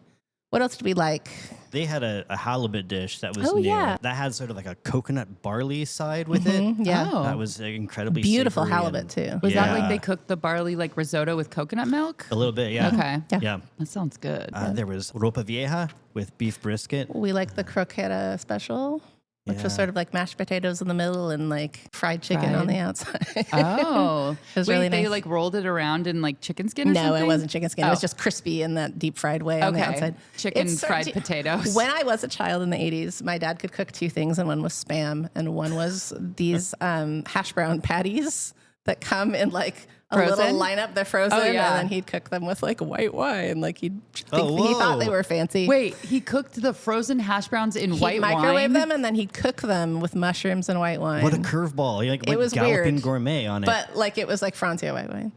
What else did we like? They had a halibut dish that was Oh, new. yeah. That had sort of like a coconut barley side with it. Yeah. Oh. That was incredibly Beautiful savory halibut, and- too. Was that like Yeah. they cooked the barley like risotto with coconut milk? A little bit, yeah. Okay. Yeah. Yeah. That sounds good. There was ropa vieja with beef brisket. We liked the croqueta special, which Yeah. was sort of like mashed potatoes in the middle and like fried chicken Fried. on the outside. Oh. It was Wait, really they nice. like rolled it around in like chicken skin or No, something? it wasn't chicken skin. It was Oh. just crispy in that deep fried way on the Okay. outside. Chicken It's fried sort- potatoes. When I was a child in the 80s, my dad could cook 2 things, and one was Spam, and one was these hash brown patties that come in like a Frozen? little lineup. They're frozen, Oh, yeah. and then he'd cook them with like white wine. Like he Oh, thought they whoa. were fancy. Wait, he cooked the frozen hash browns in He'd white microwave wine? them, and then he'd cook them with mushrooms and white wine. What a curveball. Like, It was galloping weird. gourmet on it. But like it was like Francia white wine.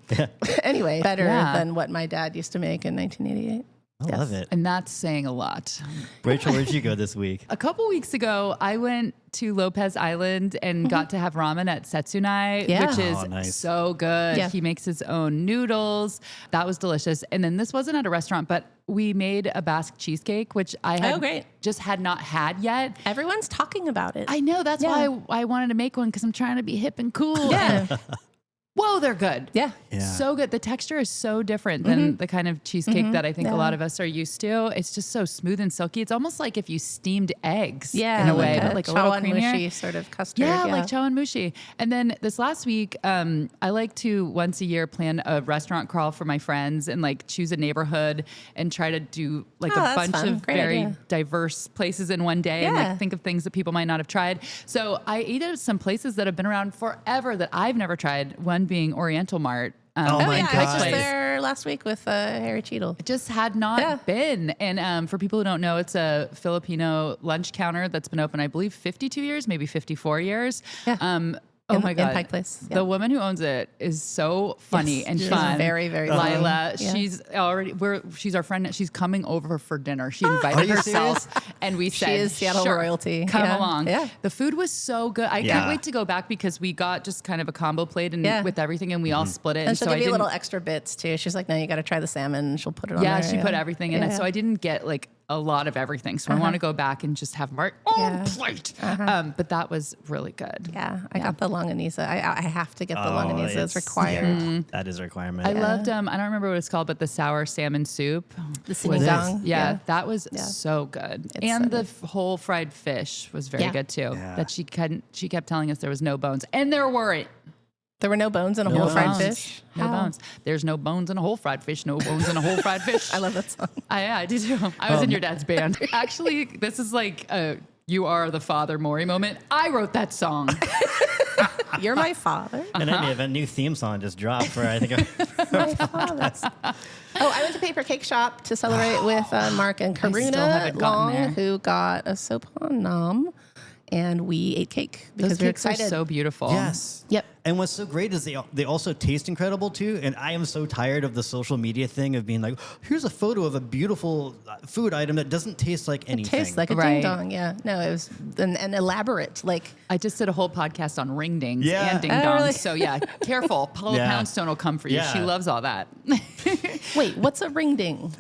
Anyway, better Yeah. than what my dad used to make in 1988. I love it. And that's saying a lot. Rachel, where'd you go this week? A couple weeks ago, I went to Lopez Island and got to have ramen at Setsunai, Yeah. which is Oh, nice. so good. Yeah. He makes his own noodles. That was delicious. And then this wasn't at a restaurant, but we made a Basque cheesecake, which I had great. just had not had yet. Everyone's talking about it. I know. That's Yeah. why I wanted to make one because I'm trying to be hip and cool. Yeah. Whoa, they're good. Yeah. So good. The texture is so different than the kind of cheesecake that I think a lot of us are used to. It's just so smooth and silky. It's almost like if you steamed eggs in a way, but like a little creamier. Mushy sort of custard. Yeah, like chow and mushi. And then this last week, I like to once a year plan a restaurant crawl for my friends and like choose a neighborhood and try to do like a bunch of very diverse places in one day and like think of things that people might not have tried. So I ate at some places that have been around forever that I've never tried. One being Oriental Mart. Oh my I was God. just there last week with Harry Cheadle. It just had not been. And for people who don't know, it's a Filipino lunch counter that's been open, I believe, 52 years, maybe 54 years. Yeah. Oh my God. In Pike Place. Yeah. The woman who owns it is so funny and fun. Very, very Lila. funny. Yeah. She's our friend. She's coming over for dinner. She invited herself and we said, she is Seattle sure, royalty. Come along. Yeah. The food was so good. I can't wait to go back because we got just kind of a combo plate and with everything and we all split it. And she'll give you little extra bits too. She's like, no, you got to try the salmon. She'll put it on there. Yeah, she put everything in it. So I didn't get like a lot of everything. So I want to go back and just have my own plate. But that was really good. Yeah, I got the longanisa. I have to get the longanisa. It's required. That is a requirement. I loved, I don't remember what it's called, but the sour salmon soup. The sinigang. Yeah, that was so good. And so the whole fried fish was very good too. That she kept telling us there was no bones. And there weren't. There were no bones in a whole fried fish? No bones. There's no bones in a whole fried fish. No bones in a whole fried fish. I love that song. I do too. I was in your dad's band. Actually, this is like a You Are the Father Maury moment. I wrote that song. You're my father. In any event, new theme song just dropped for, I think, My father. I went to Paper Cake Shop to celebrate with Mark and Karuna Long, who got a Sopon Nom. And we ate cake because we were excited. Are so beautiful. Yes. Yep. And what's so great is they also taste incredible too. And I am so tired of the social media thing of being like, here's a photo of a beautiful food item that doesn't taste like anything. It tastes like a ding dong. Yeah. No, it was an elaborate. Like I just did a whole podcast on ring dings Yeah. and ding dongs. Oh, really? So yeah, careful. Paula Poundstone will come for you. Yeah. She loves all that. wait, what's a ring ding?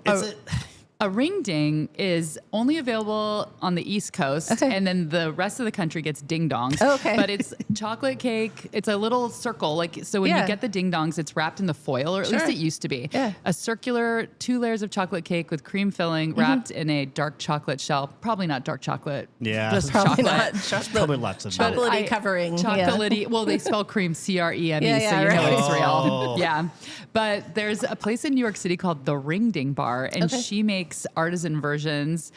A ring ding is only available on the East Coast, and then the rest of the country gets ding dongs. Okay. But it's chocolate cake. It's a little circle. Like so when you get the ding dongs, it's wrapped in the foil, or at least it used to be. Yeah. A circular 2 layers of chocolate cake with cream filling wrapped in a dark chocolate shell. Probably not dark chocolate. Yeah. Just Probably chocolate. not. Probably lots of Chocolatey covering. Chocolatey. Well, they spell cream CREME, so you know it's real. Yeah. But there's a place in New York City called the Ring Ding Bar, and she makes artisan versions.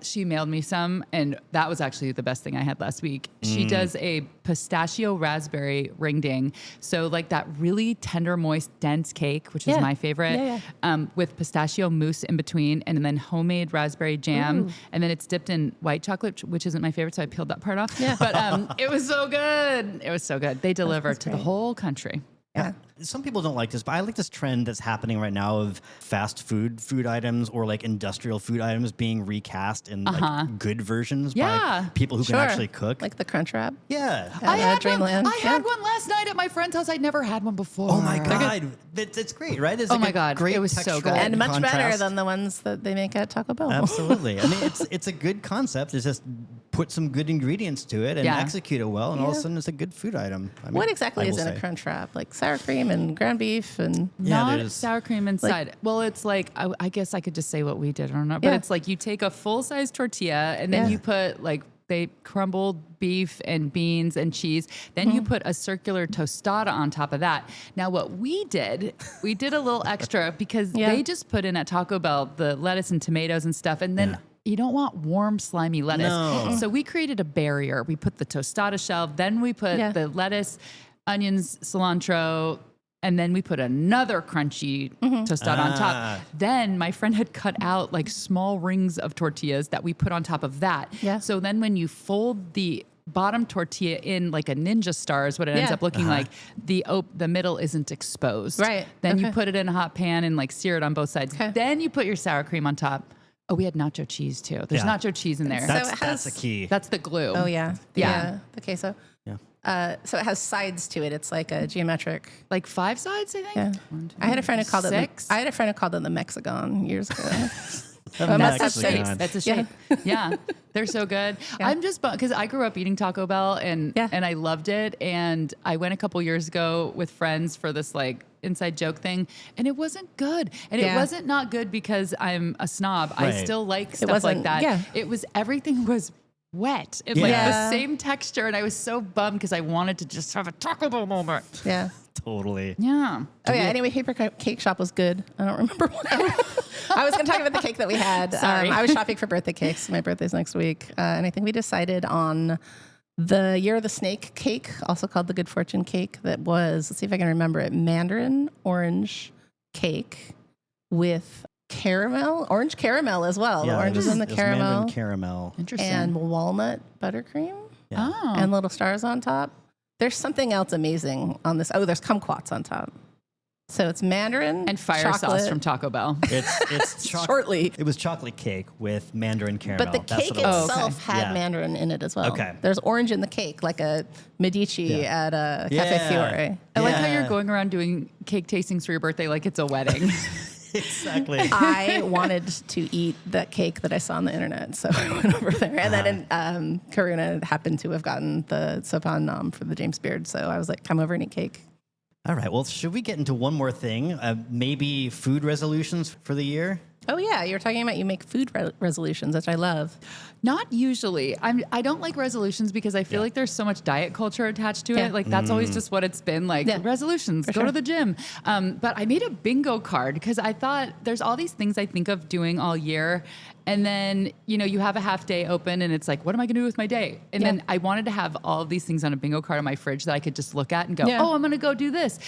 She mailed me some, and that was actually the best thing I had last week. She does a pistachio raspberry ring ding. So like that really tender, moist, dense cake, which is my favorite, with pistachio mousse in between, and then homemade raspberry jam. And then it's dipped in white chocolate, which isn't my favorite, so I peeled that part off. Yeah. But it was so good. It was so good. They deliver to the whole country. Yeah. Some people don't like this, but I like this trend that's happening right now of fast food items or like industrial food items being recast in like good versions by people who can actually cook. Like the Crunch Wrap. Yeah. I had Dreamland. I had one last night at my friend's house. I'd never had one before. Oh my God. It's great, right? It's Oh like my a God. Great It was so textural good. And much better contrast. than the ones that they make at Taco Bell. Absolutely. I mean, it's a good concept. It's just put some good ingredients to it and execute it well, and all of a sudden it's a good food item. I mean, what exactly is in a Crunch Wrap? Like sour cream and ground beef and... Not sour cream inside. Well, it's like, I guess I could just say what we did or not, but it's like you take a full-size tortilla and then you put like they crumbled beef and beans and cheese. Then you put a circular tostada on top of that. Now, what we did a little extra because they just put in at Taco Bell the lettuce and tomatoes and stuff, and then you don't want warm, slimy lettuce. No. So we created a barrier. We put the tostada shell, then we put the lettuce, onions, cilantro, and then we put another crunchy tostada on top. Then my friend had cut out like small rings of tortillas that we put on top of that. Yeah. So then when you fold the bottom tortilla in like a ninja star is what it ends up looking like, the middle isn't exposed. Right. Then you put it in a hot pan and like sear it on both sides. Then you put your sour cream on top. Oh, we had nacho cheese too. There's nacho cheese in there. That's the key. That's the glue. Oh yeah. The queso. Yeah. So it has sides to it. It's like a geometric. Like 5 sides, I think. Yeah. I had a friend who called it. 6. I had a friend who called it the Mexican years ago. I'm That's actually shapes. gone. That's a shape. Yeah. They're so good. Yeah. I'm just because I grew up eating Taco Bell and I loved it. And I went a couple years ago with friends for this like inside joke thing, and it wasn't good. And it wasn't not good because I'm a snob. I Right. still like stuff like that. Yeah. It was everything was wet and like the same texture, and I was so bummed because I wanted to just have a Taco Bell moment. Yeah. Totally. Yeah. Oh yeah. Anyway, Paper Cake Shop was good. I don't remember what I was going to talk about the cake that we had. Sorry. I was shopping for birthday cakes. My birthday's next week, and I think we decided on the Year of the Snake cake, also called the Good Fortune cake. That was, let's see if I can remember it, mandarin orange cake with orange caramel as well. The orange is in the it was caramel, mandarin caramel. Interesting. and walnut buttercream, Yeah. Oh. and little stars on top. There's something else amazing on this. Oh, there's kumquats on top. So it's mandarin and fire chocolate. sauce from Taco Bell. It's Shortly. It was chocolate cake with mandarin caramel. But the That's cake what it was. itself had Yeah. mandarin in it as well. Okay. There's orange in the cake, like a Medici at a Cafe Yeah. Fiore. I like how Yeah. you're going around doing cake tastings for your birthday like it's a wedding. Exactly. I wanted to eat that cake that I saw on the internet, so I went over there. And then Karuna happened to have gotten the sopan nom for the James Beard, so I was like, come over and eat cake. All right. Well, should we get into one more thing? Maybe food resolutions for the year? Oh, yeah. You were talking about you make food resolutions, which I love. Not usually. I don't like resolutions because I feel like there's so much diet culture attached to Yeah. it. Like that's always just what it's been. Like resolutions, go to the gym. But I made a bingo card because I thought there's all these things I think of doing all year. And then, you have a half day open and it's like, what am I going to do with my day? And then I wanted to have all of these things on a bingo card on my fridge that I could just look at and go, oh, I'm going to go do this.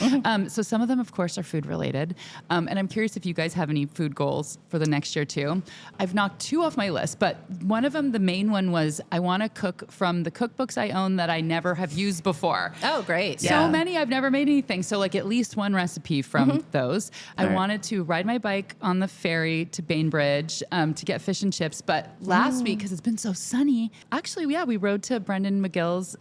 So some of them, of course, are food related. And I'm curious if you guys have any food goals for the next year too. I've knocked 2 off my list, but one of them, the main one was I want to cook from the cookbooks I own that I never have used before. Oh, great. So many, I've never made anything. So like at least one recipe from those. I wanted to ride my bike on the ferry to Bainbridge to get fish and chips. But last week, because it's been so sunny, actually, we rode to Brendan McGill's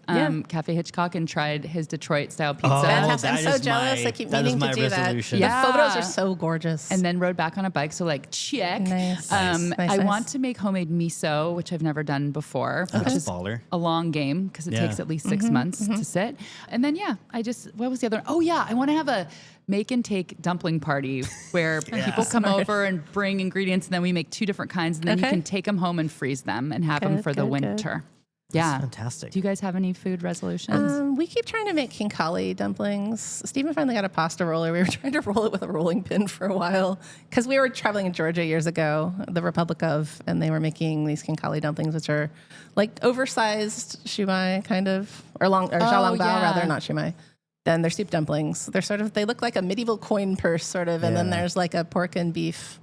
Cafe Hitchcock and tried his Detroit style pizza. Oh, Fantastic. I'm that so is jealous. my- I keep that is meaning to my do resolution. that. Yeah. The photos are so gorgeous. And then rode back on a bike. So like check. Nice. I Nice. want to make homemade miso, which I've never done before, which That's is baller. a long game because it Yeah. takes at least 6 months to sit. And then, what was the other? Oh yeah, I want to have a make and take dumpling party where people come over and bring ingredients and then we make 2 different kinds and then you can take them home and freeze them and have them Good, for the good, winter. Yeah. That's fantastic. Do you guys have any food resolutions? We keep trying to make kinkali dumplings. Stephen finally got a pasta roller. We were trying to roll it with a rolling pin for a while because we were traveling in Georgia years ago, the Republic of, and they were making these kinkali dumplings, which are like oversized shumai kind of, or xiaolongbao rather, not shumai. Then they're soup dumplings. They look like a medieval coin purse sort of, and then there's like a pork and beef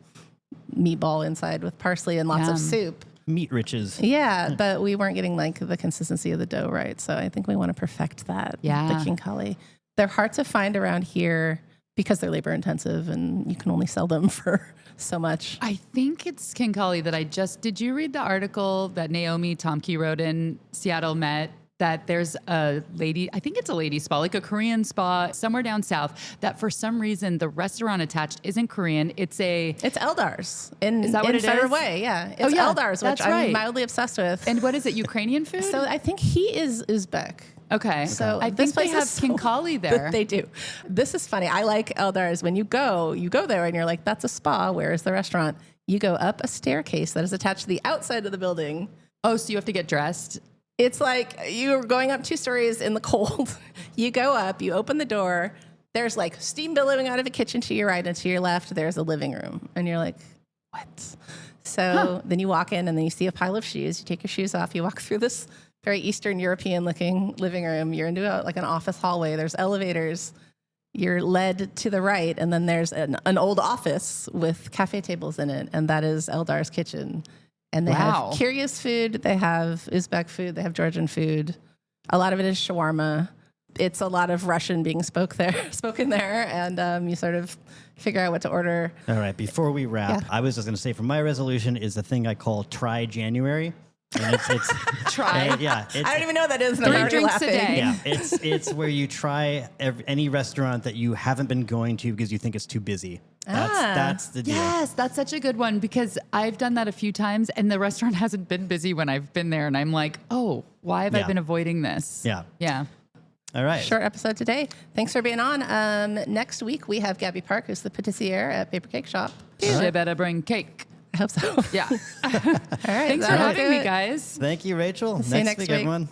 meatball inside with parsley and lots of soup. Meat riches. Yeah, but we weren't getting like the consistency of the dough right. So I think we want to perfect that. Yeah. The kinkali. They're hard to find around here because they're labor intensive and you can only sell them for so much. I think it's kinkali that did you read the article that Naomi Tomke wrote in Seattle Met? That there's a lady, I think it's a lady spa, like a Korean spa somewhere down south, that for some reason the restaurant attached isn't Korean. It's Eldar's in Is that what it Federer is? Way. Yeah, it's yeah, Eldar's, which that's right. I'm mildly obsessed with. And what is it, Ukrainian food? So I think he is Uzbek. Okay. So I this think they place have is so- kinkali there. They do. This is funny. I like Eldar's. When you go there and you're like, that's a spa. Where is the restaurant? You go up a staircase that is attached to the outside of the building. Oh, so you have to get dressed? It's like you're going up 2 stories in the cold. You go up, you open the door. There's like steam billowing out of a kitchen to your right, and to your left, there's a living room. And you're like, what? So then you walk in and then you see a pile of shoes. You take your shoes off. You walk through this very Eastern European looking living room. You're into like an office hallway. There's elevators. You're led to the right, and then there's an old office with cafe tables in it, and that is Eldar's kitchen. And they have curious food, they have Uzbek food, they have Georgian food. A lot of it is shawarma. It's a lot of Russian being spoken there, and you sort of figure out what to order. All right, before we wrap, I was just going to say, for my resolution is the thing I call Try January. And it's Try? Yeah. I don't even know what that is. And I'm 3 already drinks a laughing. day. Yeah, it's where you try any restaurant that you haven't been going to because you think it's too busy. That's the deal. Yes, that's such a good one because I've done that a few times and the restaurant hasn't been busy when I've been there. And I'm like, oh, why have I been avoiding this? Yeah. Yeah. All right. Short episode today. Thanks for being on. Next week, we have Gabby Park, who's the patissiere at Paper Cake Shop. They better bring cake. I hope so. Yeah. All right. Thanks for having me, guys. Thank you, Rachel. See you next week. Everyone.